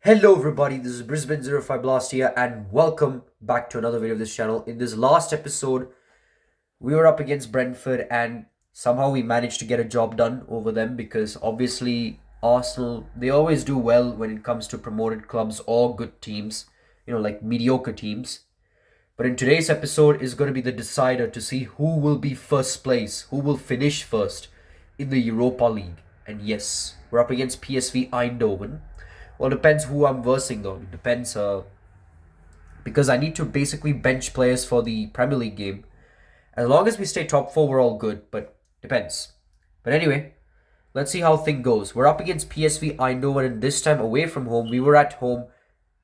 Hello everybody, this is Brisbane 05 Blast here and welcome back to another video of this channel. In this last episode, we were up against Brentford and somehow we managed to get a job done over them because obviously Arsenal, they always do well when it comes to promoted clubs or good teams, like mediocre teams. But in today's episode is going to be the decider to see who will be first place, who will finish first in the Europa League. And yes, we're up against PSV Eindhoven. Well, depends who I'm versing though. It depends because I need to basically bench players for the Premier League game. As long as we stay top four, we're all good. But depends. But anyway, let's see how thing goes. We're up against PSV Eindhoven, and this time away from home. We were at home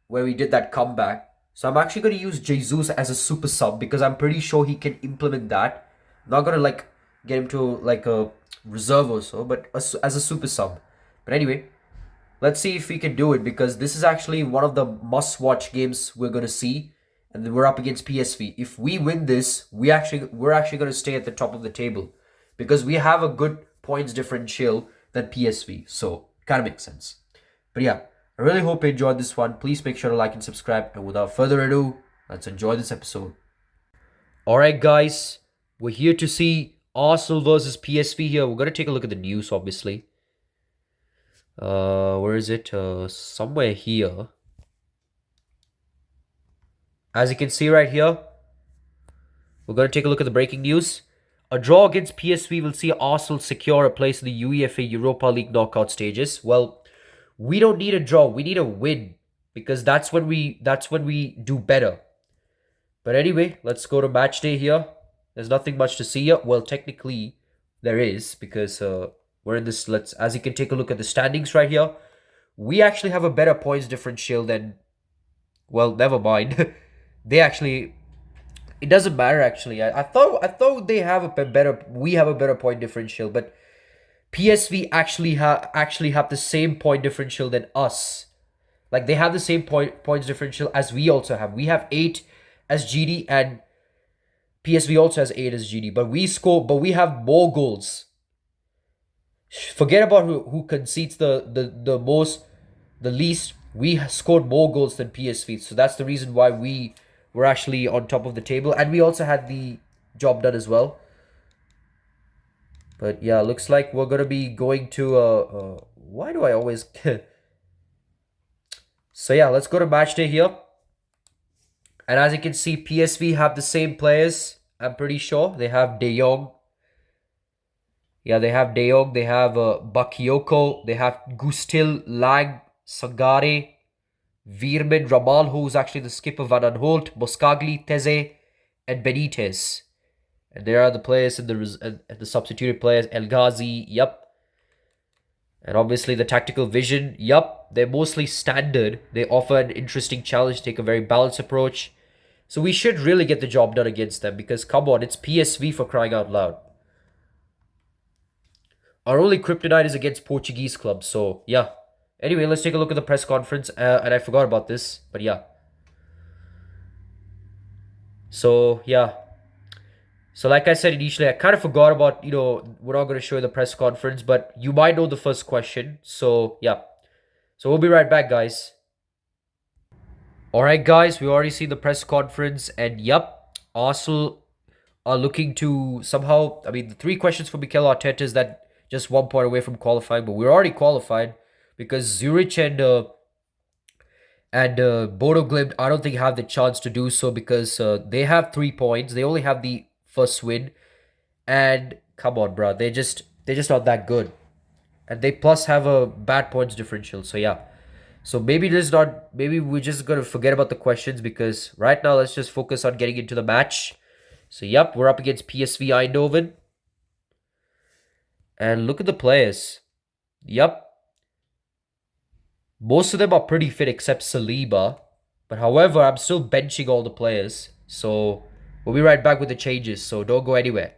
where we did that comeback. So I'm actually going to use Jesus as a super sub because I'm pretty sure he can implement that. I'm not going to get him to like a reserve or so, but as a super sub. But anyway, let's see if we can do it because this is actually one of the must-watch games we're going to see, and then we're up against PSV. If we win this, we're actually going to stay at the top of the table because we have a good points differential than PSV. So kind of makes sense. But yeah, I really hope you enjoyed this one. Please make sure to like and subscribe. And without further ado, let's enjoy this episode. Alright guys, we're here to see Arsenal versus PSV here. We're going to take a look at the news, obviously. Where is it? Somewhere here. As you can see right here, we're going to take a look at the breaking news. A draw against PSV will see Arsenal secure a place in the UEFA Europa League knockout stages. Well, we don't need a draw. We need a win because that's when we do better. But anyway, let's go to match day here. There's nothing much to see here. Well, technically there is because we're in this. As you can take a look at the standings right here. We actually have a better points differential than. Well, never mind. They actually. It doesn't matter actually. I thought they have a better. We have a better point differential, but PSV actually have the same point differential than us. Like they have the same points differential as we also have. We have 8 as GD and PSV also has 8 as GD. But we have more goals. Forget about who concedes the most, the least. We scored more goals than PSV. So that's the reason why we were actually on top of the table. And we also had the job done as well. But yeah, looks like we're going to be going to... why do I always... So yeah, let's go to match day here. And as you can see, PSV have the same players. I'm pretty sure. They have De Jong. Yeah, they have De Jong. They have Bakayoko. They have Gustil, Lang, Sangare, Veerman, Ramal, who's actually the skipper, Van Aanholt, Boskagli, Teze, and Benitez. And there are the players and the substituted players. El Ghazi, yup. And obviously the tactical vision, yup. They're mostly standard. They offer an interesting challenge, take a very balanced approach. So we should really get the job done against them because, come on, it's PSV for crying out loud. Our only kryptonite is against Portuguese clubs, so yeah. Anyway, let's take a look at the press conference. And I forgot about this, but yeah. So, yeah. So, like I said initially, I kind of forgot about, we're not going to show you the press conference, but you might know the first question. So, yeah. So, we'll be right back, guys. Alright, guys, we already see the press conference, and yep, Arsenal are looking to somehow, the 3 questions for Mikel Arteta is that just 1 point away from qualifying, but we're already qualified because Zurich and Bodo Glimt, I don't think have the chance to do so because they have 3 points. They only have the first win, and come on, bro, they're just not that good, and they plus have a bad points differential. So yeah, so maybe we're just gonna forget about the questions because right now let's just focus on getting into the match. So yep, we're up against PSV Eindhoven. And look at the players. Yep. Most of them are pretty fit except Saliba. But however, I'm still benching all the players. So we'll be right back with the changes. So don't go anywhere.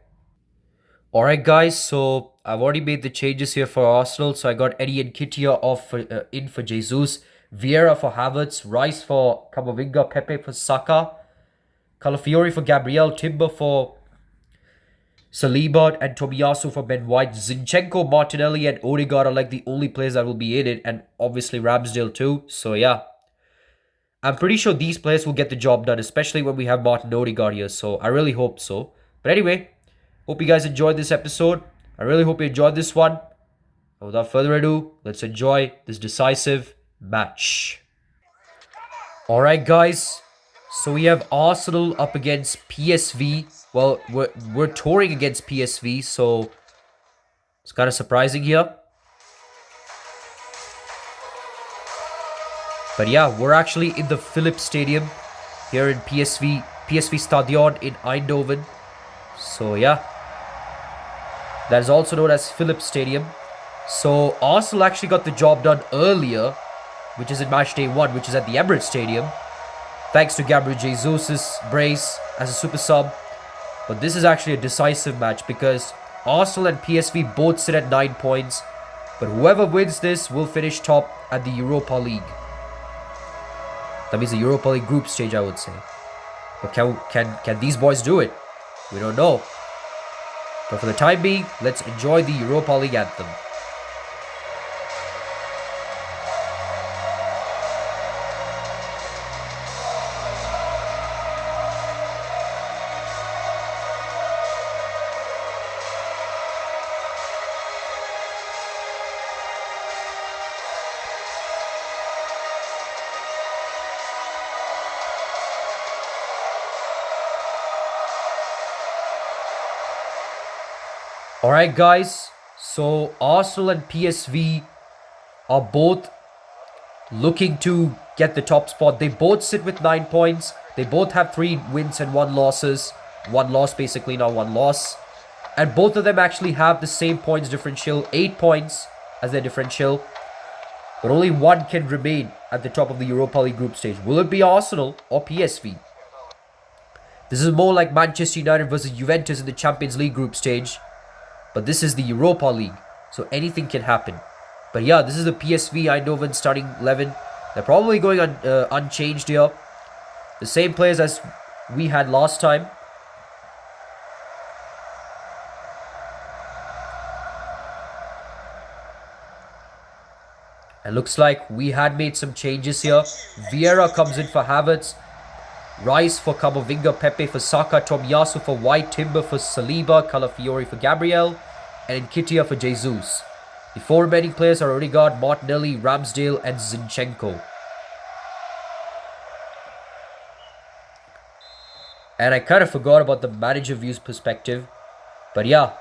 Alright guys, so I've already made the changes here for Arsenal. So I got Eddie Nketiah off in for Jesus. Vieira for Havertz. Rice for Camavinga. Pepe for Saka. Calafiori for Gabriel. Timber for Saliba and Tomiyasu for Ben White. Zinchenko, Martinelli, and Odegaard are like the only players that will be in it, and obviously Ramsdale too. So yeah, I'm pretty sure these players will get the job done, especially when we have Martin Odegaard here. So I really hope so. But anyway, hope you guys enjoyed this episode. I really hope you enjoyed this one. And without further ado, let's enjoy this decisive match. Alright guys, so we have Arsenal up against PSV. Well, we're touring against PSV, so it's kind of surprising here. But yeah, we're actually in the Philips Stadium here in PSV Stadion in Eindhoven. So yeah, that is also known as Philips Stadium. So Arsenal actually got the job done earlier, which is in match day 1, which is at the Emirates Stadium, thanks to Gabriel Jesus' brace as a super sub. But this is actually a decisive match because Arsenal and PSV both sit at 9 points, but whoever wins this will finish top at the Europa League. That means the Europa League group stage, I would say. But can these boys do it? We don't know. But for the time being, let's enjoy the Europa League anthem. Alright guys, so Arsenal and PSV are both looking to get the top spot. They both sit with 9 points. They both have 3 wins and 1 losses. 1 loss basically, not 1 loss. And both of them actually have the same points differential, 8 points as their differential. But only one can remain at the top of the Europa League group stage. Will it be Arsenal or PSV? This is more like Manchester United versus Juventus in the Champions League group stage. But this is the Europa League, so anything can happen. But yeah, this is the PSV Eindhoven starting 11. They're probably going unchanged here. The same players as we had last time. And looks like we had made some changes here. Vieira comes in for Havertz. Rice for Camavinga, Pepe for Saka, Tomiyasu for White, Timber for Saliba, Calafiori for Gabriel, and Nketiah for Jesus. The 4 remaining players are Odegaard, Martinelli, Ramsdale, and Zinchenko. And I kind of forgot about the manager views perspective. But yeah,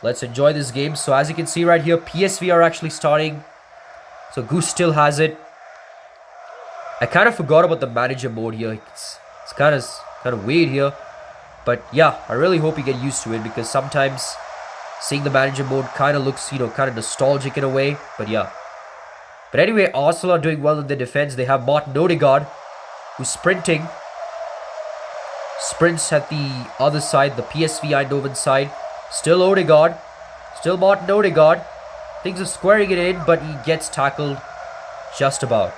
let's enjoy this game. So as you can see right here, PSV are actually starting. So Goose still has it. I kind of forgot about the manager mode here. It's kind of weird here. But yeah, I really hope you get used to it because sometimes seeing the manager mode kind of looks, kind of nostalgic in a way. But yeah. But anyway, Arsenal are doing well in their defense. They have Martin Odegaard, who's sprinting. Sprints at the other side, the PSV Eindhoven side. Still Odegaard. Still Martin Odegaard. Things are squaring it in, but he gets tackled just about.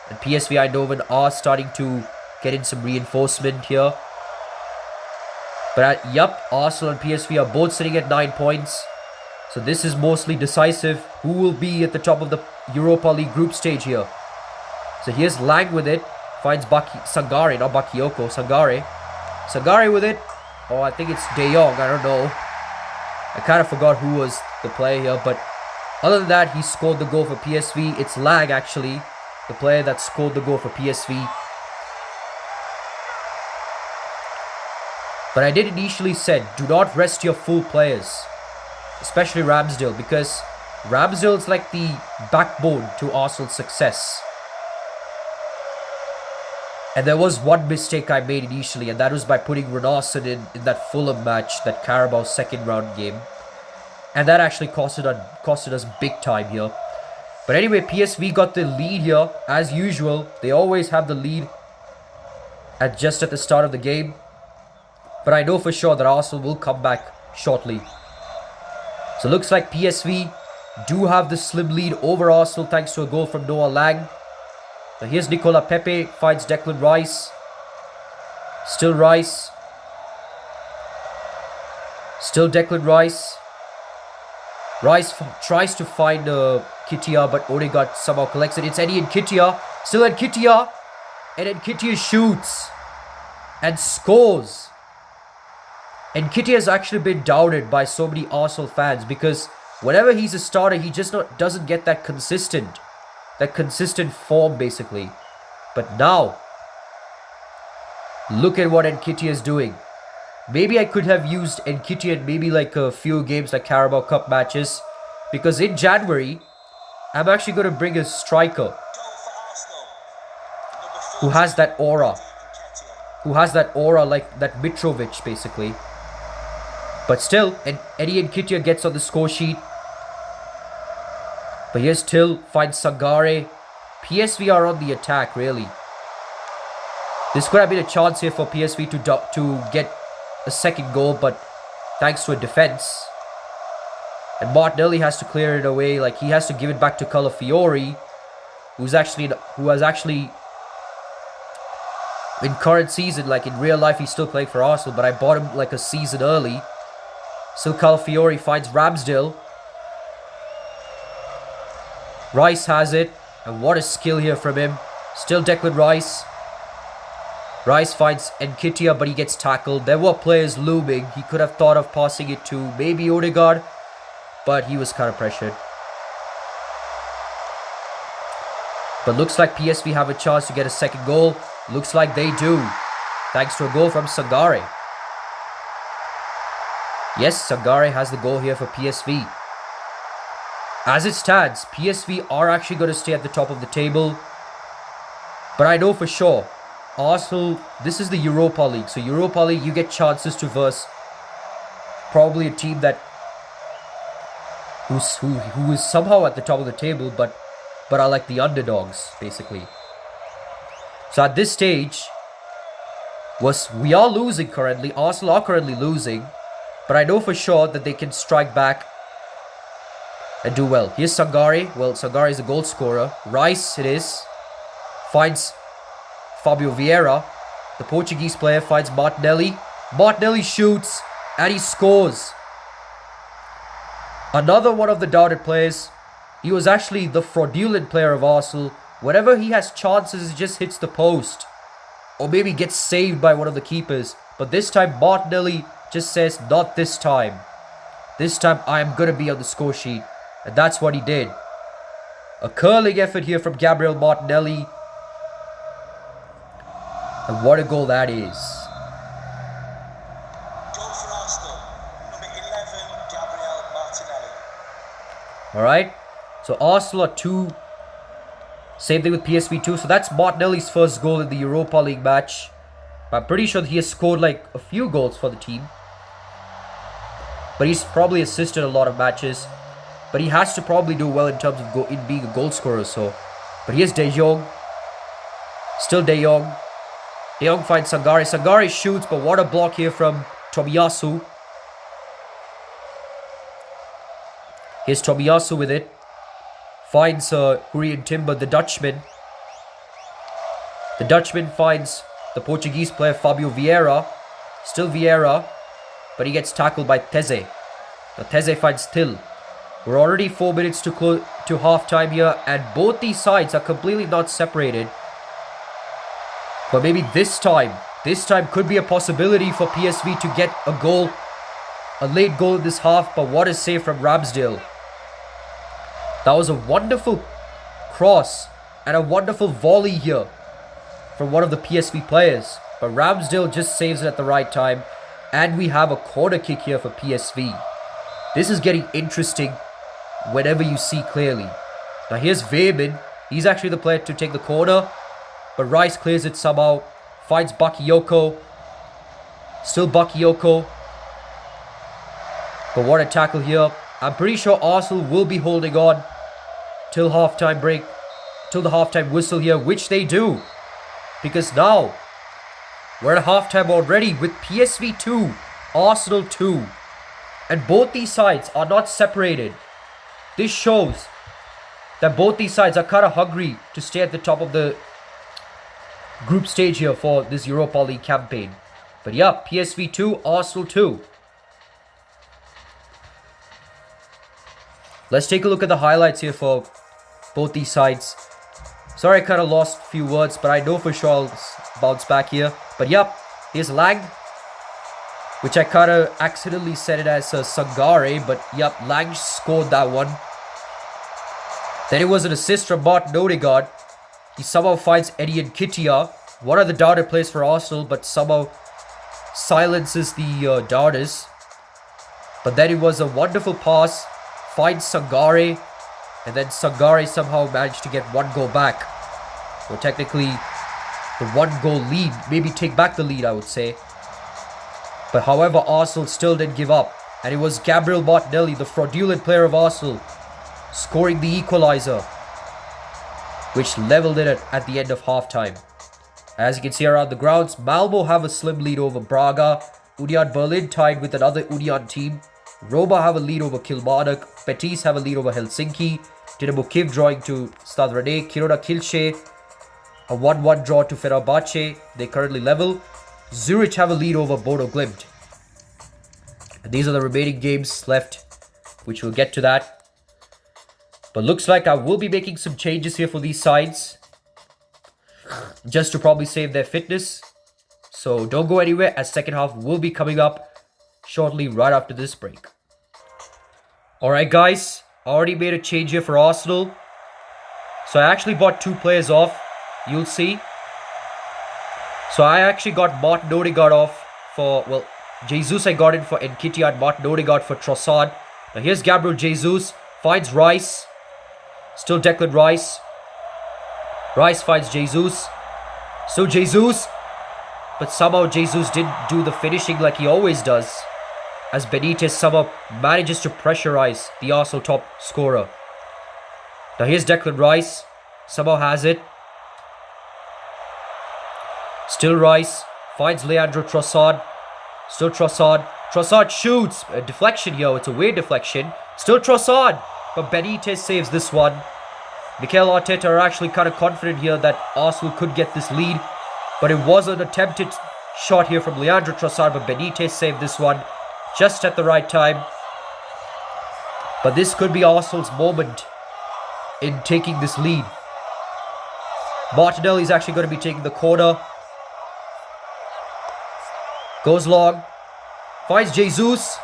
And PSV Eindhoven are starting to get in some reinforcement here. But Arsenal and PSV are both sitting at 9 points. So this is mostly decisive. Who will be at the top of the Europa League group stage here? So here's Lang with it. Finds Sangare, not Bakayoko. Sangare with it. Oh, I think it's De Jong. I don't know. I kind of forgot who was the player here. But other than that, he scored the goal for PSV. It's Lang, actually, the player that scored the goal for PSV. But I did initially said, do not rest your full players. Especially Ramsdale, because Ramsdale is like the backbone to Arsenal's success. And there was one mistake I made initially, and that was by putting Renarsson in that Fulham match, that Carabao second round game. And that actually costed us big time here. But anyway, PSV got the lead here, as usual. They always have the lead just at the start of the game. But I know for sure that Arsenal will come back shortly. So it looks like PSV do have the slim lead over Arsenal thanks to a goal from Noah Lang. Now here's Nicola Pepe, finds Declan Rice. Still Rice. Still Declan Rice. Rice tries to find Nketiah, but Odegaard somehow collects it. It's Eddie Nketiah. Still Nketiah. And Nketiah shoots. And scores. Nketiah has actually been doubted by so many Arsenal fans because whenever he's a starter, he just doesn't get that consistent form basically. But now, look at what Nketiah is doing. Maybe I could have used Nketiah in maybe like a few games like Carabao Cup matches, because in January, I'm actually going to bring a striker who has that aura. Like that Mitrovic basically. But still, Eddie Nketiah gets on the score sheet. But here's Till, finds Sangare. PSV are on the attack, really. This could have been a chance here for PSV to get a second goal, but thanks to a defense. And Martinelli has to clear it away, like he has to give it back to Calafiori, who has actually in current season, like in real life, he's still playing for Arsenal, but I bought him like a season early. Still Calafiori finds Ramsdale. Rice has it, and what a skill here from him. Still Declan Rice. Rice finds Nketiah, but he gets tackled. There were players looming. He could have thought of passing it to maybe Odegaard, but he was kind of pressured. But looks like PSV have a chance to get a second goal. Looks like they do, thanks to a goal from Sangare. Yes, Sangare has the goal here for PSV. As it stands, PSV are actually going to stay at the top of the table. But I know for sure, Arsenal, this is the Europa League. So Europa League, you get chances to verse probably a team that who is somehow at the top of the table, but are like the underdogs, basically. So at this stage, we are losing currently. Arsenal are currently losing. But I know for sure that they can strike back and do well. Here's Sangare. Well, Sangare is a goal scorer. Rice, it is. Finds Fabio Vieira. The Portuguese player finds Martinelli. Martinelli shoots and he scores. Another one of the doubted players. He was actually the fraudulent player of Arsenal. Whenever he has chances, he just hits the post. Or maybe gets saved by one of the keepers. But this time, Martinelli just says, not this time. This time, I am going to be on the score sheet. And that's what he did. A curling effort here from Gabriel Martinelli. And what a goal that is. Goal for Arsenal. Number 11, Gabriel Martinelli. Alright. So Arsenal are 2. Same thing with PSV 2. So that's Martinelli's first goal in the Europa League match. I'm pretty sure he has scored like a few goals for the team. But he's probably assisted a lot of matches. But he has to probably do well in terms of being a goal scorer. So, but here's De Jong. Still De Jong. De Jong finds Sangare. Sangare shoots, but what a block here from Tomiyasu. Here's Tomiyasu with it. Finds Hurrien Timber, the Dutchman. The Dutchman finds the Portuguese player Fabio Vieira. Still Vieira. But he gets tackled by Teze. Now Teze finds Till. We're already 4 minutes to half-time here. And both these sides are completely not separated. But maybe this time could be a possibility for PSV to get a goal. A late goal in this half. But what a save from Ramsdale. That was a wonderful cross. And a wonderful volley here from one of the PSV players. But Ramsdale just saves it at the right time. And we have a corner kick here for PSV. This is getting interesting whenever you see clearly. Now here's Veerman. He's actually the player to take the corner. But Rice clears it somehow. Finds Bakayoko. Still Bakayoko. But what a tackle here. I'm pretty sure Arsenal will be holding on till halftime break. Till the halftime whistle here. Which they do. Because now we're at halftime already with PSV 2, Arsenal 2. And both these sides are not separated. This shows that both these sides are kind of hungry to stay at the top of the group stage here for this Europa League campaign. But yeah, PSV 2, Arsenal 2. Let's take a look at the highlights here for both these sides. Sorry I kind of lost a few words, but I know for sure I'll bounce back here. But yep, here's Lang, which I kind of accidentally said it as Sangare, but yep, Lang scored that one. Then it was an assist from Martin Odegaard. He somehow finds Eddie Nketiah, one of the doubted players for Arsenal, but somehow silences the doubters. But then it was a wonderful pass, finds Sangare, and then Sangare somehow managed to get one goal back. Or technically, the one goal lead, maybe take back the lead, I would say. But however, Arsenal still didn't give up. And it was Gabriel Martinelli, the fraudulent player of Arsenal, scoring the equaliser, which leveled it at the end of half-time. As you can see around the grounds, Malmo have a slim lead over Braga. Union Berlin tied with another Union team. Roma have a lead over Kilmarnock. Betis have a lead over Helsinki. Dinamo Kiev drawing to Stade Rennais. Kirona Kilche, a 1-1 draw to Fenerbahce. They currently level. Zurich have a lead over Bodo Glimt. And these are the remaining games left, which we'll get to that. But looks like I will be making some changes here for these sides, just to probably save their fitness. So don't go anywhere, as second half will be coming up shortly right after this break. Alright guys, I already made a change here for Arsenal. So I actually bought 2 players off, you'll see. So I actually got Martin Odegaard off for, well, Jesus I got in for Nketiah and Martin Odegaard for Trossard. Now here's Gabriel Jesus, finds Rice. Still Declan Rice. Rice finds Jesus. Still Jesus. But somehow Jesus didn't do the finishing like he always does, as Benitez somehow manages to pressurize the Arsenal top scorer. Now here's Declan Rice. Somehow has it. Still Rice. Finds Leandro Trossard. Still Trossard. Trossard shoots. A deflection here. It's a weird deflection. Still Trossard. But Benitez saves this one. Mikel Arteta are actually kind of confident here that Arsenal could get this lead. But it was an attempted shot here from Leandro Trossard, but Benitez saved this one just at the right time. But this could be Arsenal's moment in taking this lead. Martinelli is actually going to be taking the corner. Goes long. Finds Jesus.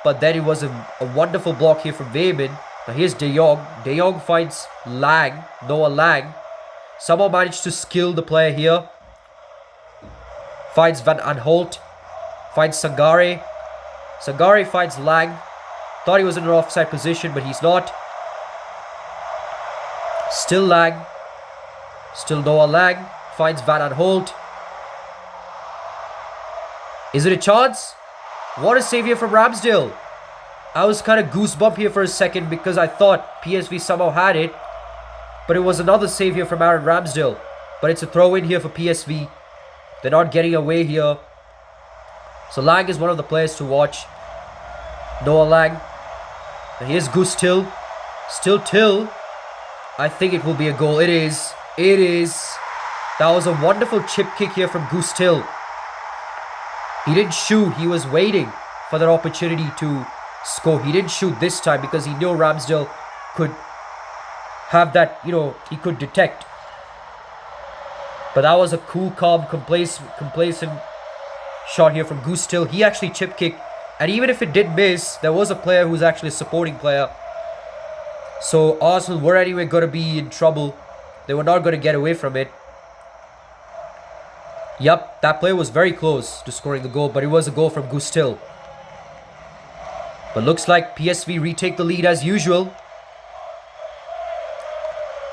But then it was a wonderful block here from Weeman. Now here's De Jong. De Jong finds Lang. Noah Lang. Somehow managed to skill the player here. Finds Van Aanholt. Finds Sangare. Sangare finds Lang. Thought he was in an offside position, but he's not. Still Lang. Still Noah Lang. Finds Van Aanholt. Is it a chance? What a save here from Ramsdale. I was kind of goosebump here for a second because I thought PSV somehow had it. But it was another save here from Aaron Ramsdale. But it's a throw in here for PSV. They're not getting away here. So Lang is one of the players to watch. Noah Lang. And here's Gus Till. Still Till. I think it will be a goal. It is. It is. That was a wonderful chip kick here from Gus Till. He didn't shoot. He was waiting for that opportunity to score. He didn't shoot this time because he knew Ramsdale could have that, he could detect. But that was a cool, calm, complacent shot here from Gus Till. He actually chip kicked. And even if it did miss, there was a player who was actually a supporting player. So Arsenal were anyway going to be in trouble. They were not going to get away from it. Yup, that play was very close to scoring the goal, but it was a goal from Gus Till. But looks like PSV retake the lead as usual.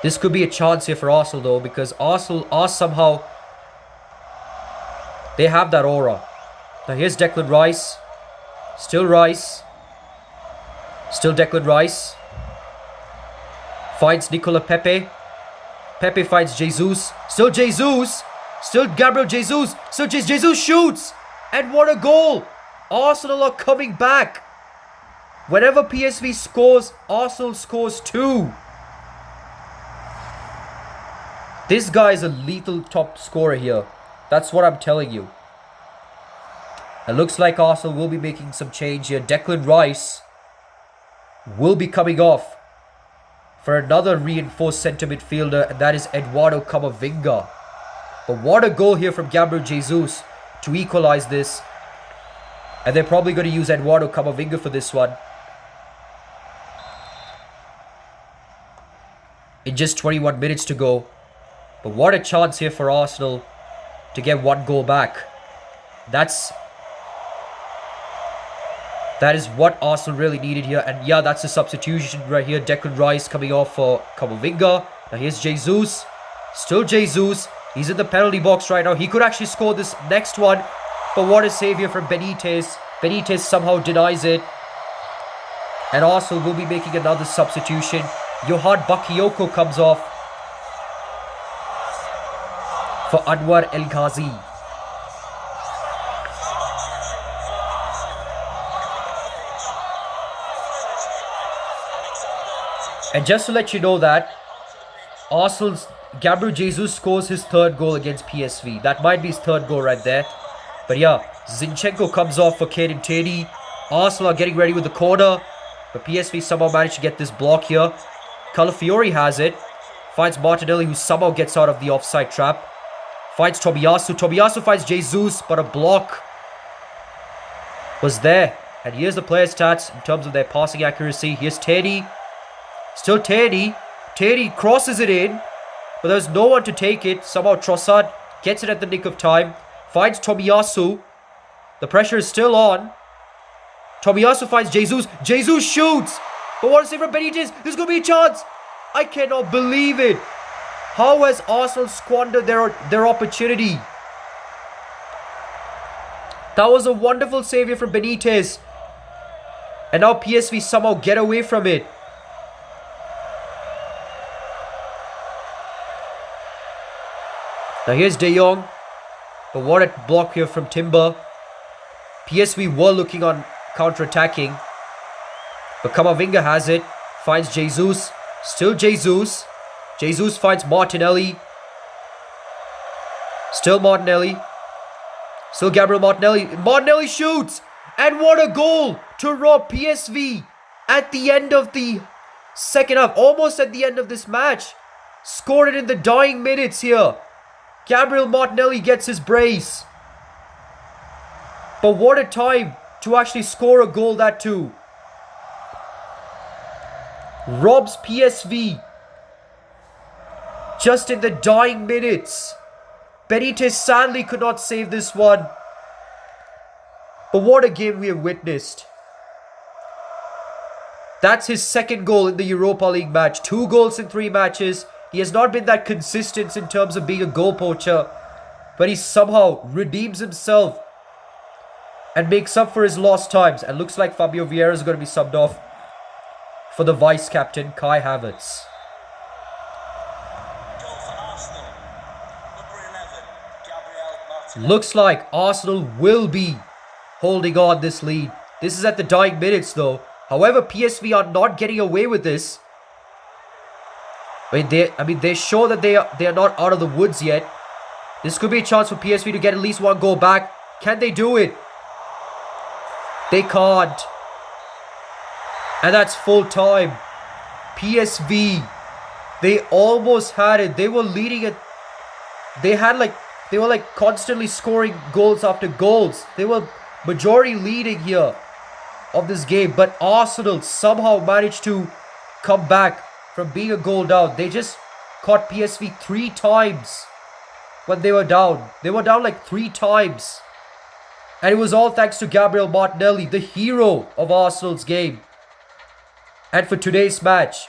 This could be a chance here for Arsenal though, because Arsenal are somehow... they have that aura. Now here's Declan Rice. Still Rice. Still Declan Rice. Finds Nicola Pepe. Pepe finds Jesus. Still Jesus. Still Gabriel Jesus. Still Jesus shoots. And what a goal. Arsenal are coming back. Whenever PSV scores, Arsenal scores too. This guy is a lethal top scorer here. That's what I'm telling you. It looks like Arsenal will be making some change here. Declan Rice will be coming off for another reinforced centre midfielder, and that is Eduardo Camavinga. But what a goal here from Gabriel Jesus to equalise this. And they're probably going to use Eduardo Camavinga for this one. In just 21 minutes to go. But what a chance here for Arsenal to get one goal back. That is what Arsenal really needed here. And yeah, that's a substitution right here. Declan Rice coming off for Camavinga. Now here's Jesus. Still Jesus. He's in the penalty box right now. He could actually score this next one. But what a save here from Benitez. Benitez somehow denies it. And Arsenal will be making another substitution. Johan Bakayoko comes off for Anwar El Ghazi. And just to let you know that Arsenal's Gabriel Jesus scores his third goal against PSV. That might be his third goal right there. But yeah, Zinchenko comes off for Kaden Teddy. Arsenal are getting ready with the corner. But PSV somehow managed to get this block here. Calafiori has it. Finds Martinelli, who somehow gets out of the offside trap. Finds Tomiyasu. Tomiyasu finds Jesus, but a block was there. And here's the player stats in terms of their passing accuracy. Here's Teddy. Still Teddy. Teddy crosses it in, but there's no one to take it. Somehow Trossard gets it at the nick of time. Finds Tomiyasu. The pressure is still on. Tomiyasu finds Jesus. Jesus shoots. But what a save from Benitez. There's going to be a chance. I cannot believe it. How has Arsenal squandered their opportunity? That was a wonderful save here from Benitez. And now PSV somehow get away from it. Now here's De Jong. But what a block here from Timber. PSV were looking on counter-attacking. But Camavinga has it. Finds Jesus. Still Jesus. Jesus finds Martinelli. Still Martinelli. Still Gabriel Martinelli. Martinelli shoots. And what a goal to rob PSV at the end of the second half. Almost at the end of this match. Scored it in the dying minutes here. Gabriel Martinelli gets his brace. But what a time to actually score a goal, that too. Robs PSV just in the dying minutes. Benitez sadly could not save this one. But what a game we have witnessed. That's his second goal in the Europa League match. 2 goals in 3 matches. He has not been that consistent in terms of being a goal poacher. But he somehow redeems himself and makes up for his lost times. And looks like Fabio Vieira is going to be subbed off for the vice-captain, Kai Havertz. Goal for Arsenal. Number 11, Gabriel Martinelli. Looks like Arsenal will be holding on this lead. This is at the dying minutes though. However, PSV are not getting away with this. They're sure that they are not out of the woods yet. This could be a chance for PSV to get at least one goal back. Can they do it? They can't. And that's full time. PSV, they almost had it. They were leading it. They were like constantly scoring goals after goals. They were majority leading here of this game. But Arsenal somehow managed to come back from being a goal down. They just caught PSV 3 times when they were down. They were down like 3 times. And it was all thanks to Gabriel Martinelli, the hero of Arsenal's game. And for today's match,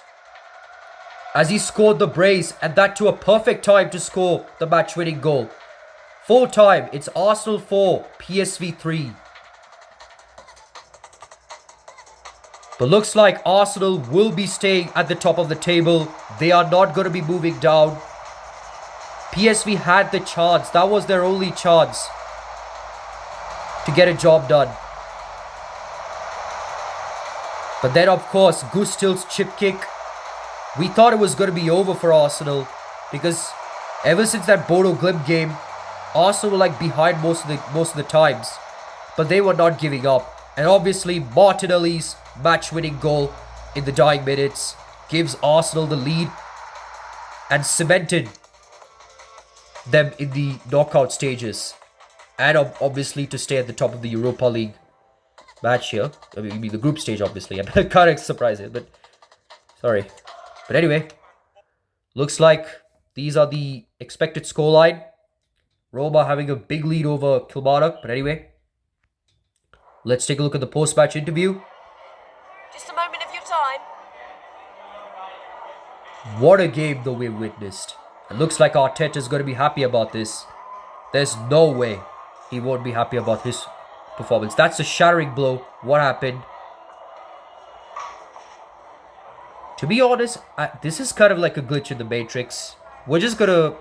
as he scored the brace, and that to a perfect time to score the match-winning goal. Full time, it's Arsenal 4, PSV 3. But looks like Arsenal will be staying at the top of the table. They are not going to be moving down. PSV had the chance. That was their only chance to get a job done. But then, of course, Gustil's chip kick. We thought it was going to be over for Arsenal. Because ever since that Bodo Glimt game, Arsenal were like behind most of the times. But they were not giving up. And obviously, Martinelli's match-winning goal in the dying minutes, gives Arsenal the lead and cemented them in the knockout stages. And obviously to stay at the top of the Europa League match here. I mean the group stage, obviously. I'm kind of surprised here, but sorry. But anyway, looks like these are the expected scoreline. Roma having a big lead over Kilmarnock. But anyway, let's take a look at the post-match interview. Just a moment of your time. What a game though we've witnessed. It looks like Arteta's going to be happy about this. There's no way he won't be happy about his performance. That's a shattering blow. What happened? To be honest, this is kind of like a glitch in the Matrix. We're just going to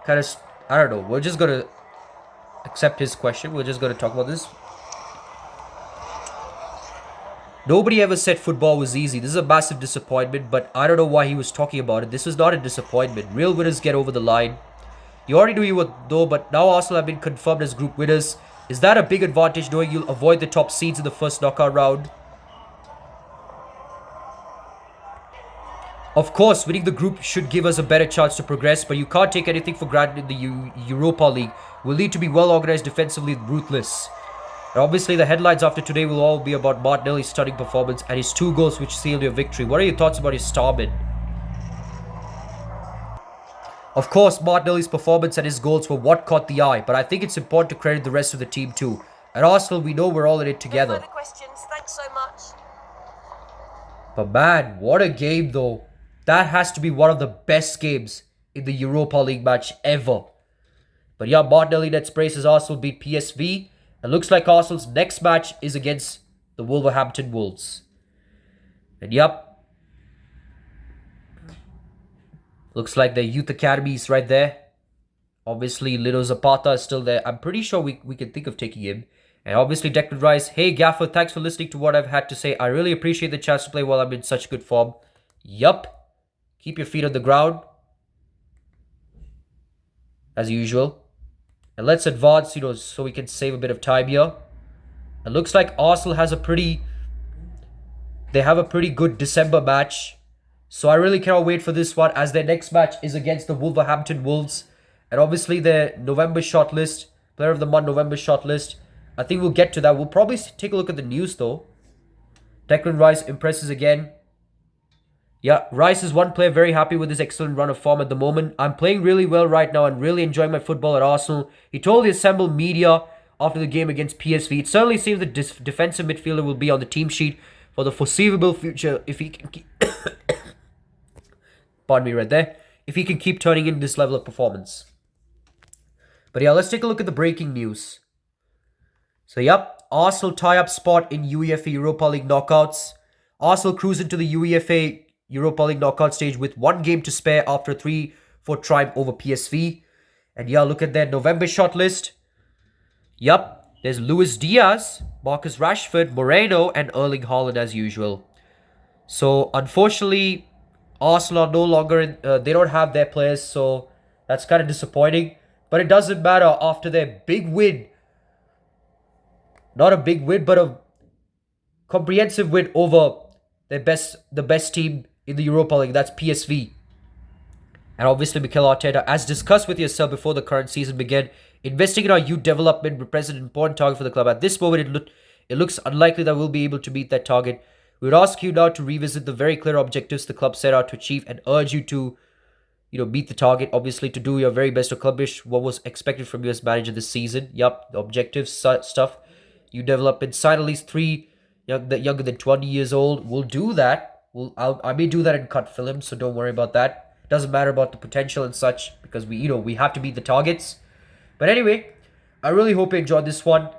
kind of, I don't know, we're just going to accept his question. We're just going to talk about this. Nobody ever said football was easy. This is a massive disappointment, but I don't know why he was talking about it. This is not a disappointment. Real winners get over the line. You already knew you were though, but now Arsenal have been confirmed as group winners. Is that a big advantage knowing you'll avoid the top seeds in the first knockout round? Of course, winning the group should give us a better chance to progress, but you can't take anything for granted in the Europa League. We'll need to be well organized defensively and ruthless. And obviously, the headlines after today will all be about Martinelli's stunning performance and his 2 goals which sealed your victory. What are your thoughts about his starman? Of course, Martinelli's performance and his goals were what caught the eye, but I think it's important to credit the rest of the team too. At Arsenal, we know we're all in it together. No further questions. Thanks so much. But man, what a game though. That has to be one of the best games in the Europa League match ever. But yeah, Martinelli nets brace as Arsenal beat PSV. It looks like Arsenal's next match is against the Wolverhampton Wolves. And yep, looks like their youth academy is right there. Obviously, Lino Zapata is still there. I'm pretty sure we can think of taking him. And obviously, Declan Rice. Hey, Gaffer, thanks for listening to what I've had to say. I really appreciate the chance to play while I'm in such good form. Yup. Keep your feet on the ground. As usual. And let's advance, so we can save a bit of time here. It looks like Arsenal has they have a pretty good December match. So I really cannot wait for this one, as their next match is against the Wolverhampton Wolves. And obviously their November shortlist, Player of the Month November shortlist. I think we'll get to that. We'll probably take a look at the news though. Declan Rice impresses again. Yeah, Rice is one player very happy with his excellent run of form at the moment. I'm playing really well right now and really enjoying my football at Arsenal. He told the assembled media after the game against PSV. It certainly seems the defensive midfielder will be on the team sheet for the foreseeable future if he can keep... Pardon me right there. If he can keep turning in this level of performance. But yeah, let's take a look at the breaking news. So yep, Arsenal tie-up spot in UEFA Europa League knockouts. Arsenal cruise into the UEFA Europa League knockout stage with 1 game to spare after a 3-4 triumph over PSV. And yeah, look at their November shortlist. Yup, there's Luis Diaz, Marcus Rashford, Moreno, and Erling Haaland as usual. So unfortunately, Arsenal are no longer in, they don't have their players, so that's kind of disappointing. But it doesn't matter after their big win. Not a big win, but a comprehensive win over the best team in the Europa League. That's PSV. And obviously Mikel Arteta, as discussed with yourself before the current season began, investing in our youth development represents an important target for the club. At this moment, it looks unlikely that we'll be able to meet that target. We would ask you now to revisit the very clear objectives the club set out to achieve and urge you to, meet the target. Obviously, to do your very best to accomplish what was expected from you as manager this season. Yup, the objectives stuff. You develop and sign at least 3 younger than 20 years old. We'll do that. I may do that in cut film, so don't worry about that. It doesn't matter about the potential and such, because we have to meet the targets. But anyway, I really hope you enjoyed this one,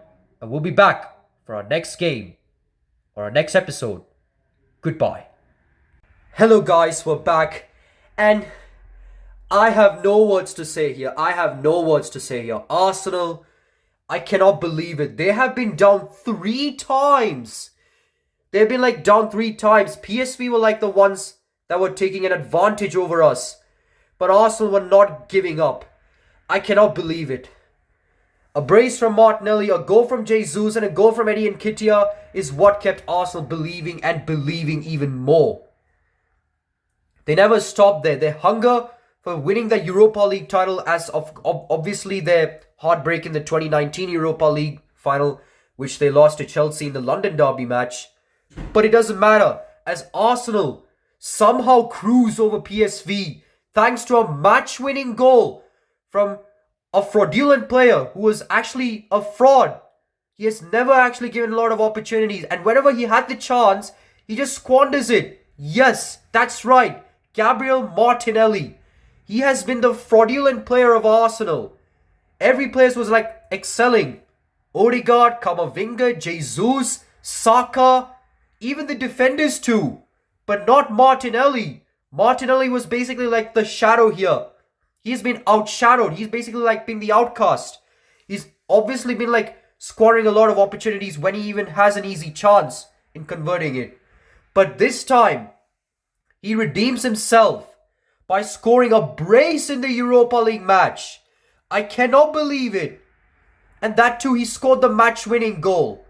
and we'll be back for our next game or our next episode. Goodbye. Hello guys, we're back, and I have no words to say here. Arsenal, I cannot believe it. They have been down 3 times. They've been down 3 times. PSV were the ones that were taking an advantage over us. But Arsenal were not giving up. I cannot believe it. A brace from Martinelli, a goal from Jesus, and a goal from Eddie Nketiah is what kept Arsenal believing and believing even more. They never stopped there. Their hunger for winning the Europa League title, as of obviously their heartbreak in the 2019 Europa League final, which they lost to Chelsea in the London derby match. But it doesn't matter, as Arsenal somehow cruise over PSV thanks to a match-winning goal from a fraudulent player who was actually a fraud. He has never actually given a lot of opportunities, and whenever he had the chance, he just squanders it. Yes, that's right, Gabriel Martinelli. He has been the fraudulent player of Arsenal. Every player was like excelling. Odegaard, Camavinga, Jesus, Saka, even the defenders too. But not Martinelli. Martinelli was basically like the shadow here. He's been outshadowed. He's basically like been the outcast. He's obviously been like scoring a lot of opportunities when he even has an easy chance in converting it. But this time, he redeems himself by scoring a brace in the Europa League match. I cannot believe it. And that too, he scored the match-winning goal.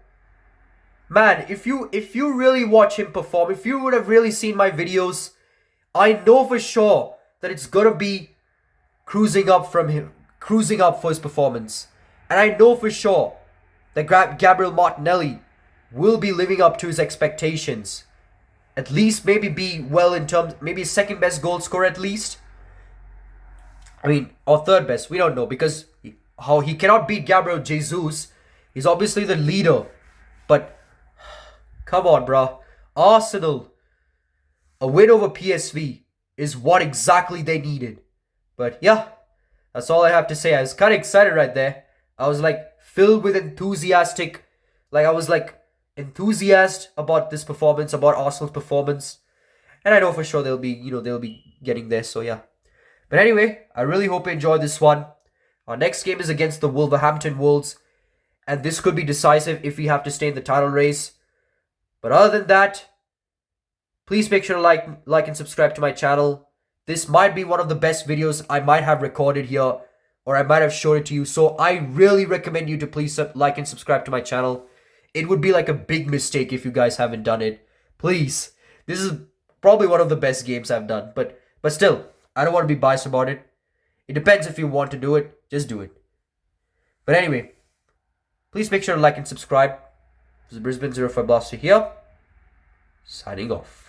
Man, if you really watch him perform, if you would have really seen my videos, I know for sure that it's gonna be cruising up for his performance. And I know for sure that Gabriel Martinelli will be living up to his expectations. At least maybe be well in terms, maybe second best goal scorer at least. I mean, or third best, we don't know, because how he cannot beat Gabriel Jesus. He's obviously the leader. But come on, bro. Arsenal, a win over PSV is what exactly they needed. But yeah, that's all I have to say. I was kind of excited right there. I was like filled with enthusiast about this performance, about Arsenal's performance. And I know for sure they'll be getting there, so yeah. But anyway, I really hope you enjoyed this one. Our next game is against the Wolverhampton Wolves, and this could be decisive if we have to stay in the title race. But other than that, please make sure to like and subscribe to my channel. This might be one of the best videos I might have recorded here, or I might have showed it to you. So I really recommend you to please like and subscribe to my channel. It would be like a big mistake if you guys haven't done it. Please. This is probably one of the best games I've done. But still, I don't want to be biased about it. It depends if you want to do it. Just do it. But anyway, please make sure to like and subscribe. This is Brisbane 05 Blaster here. Signing off.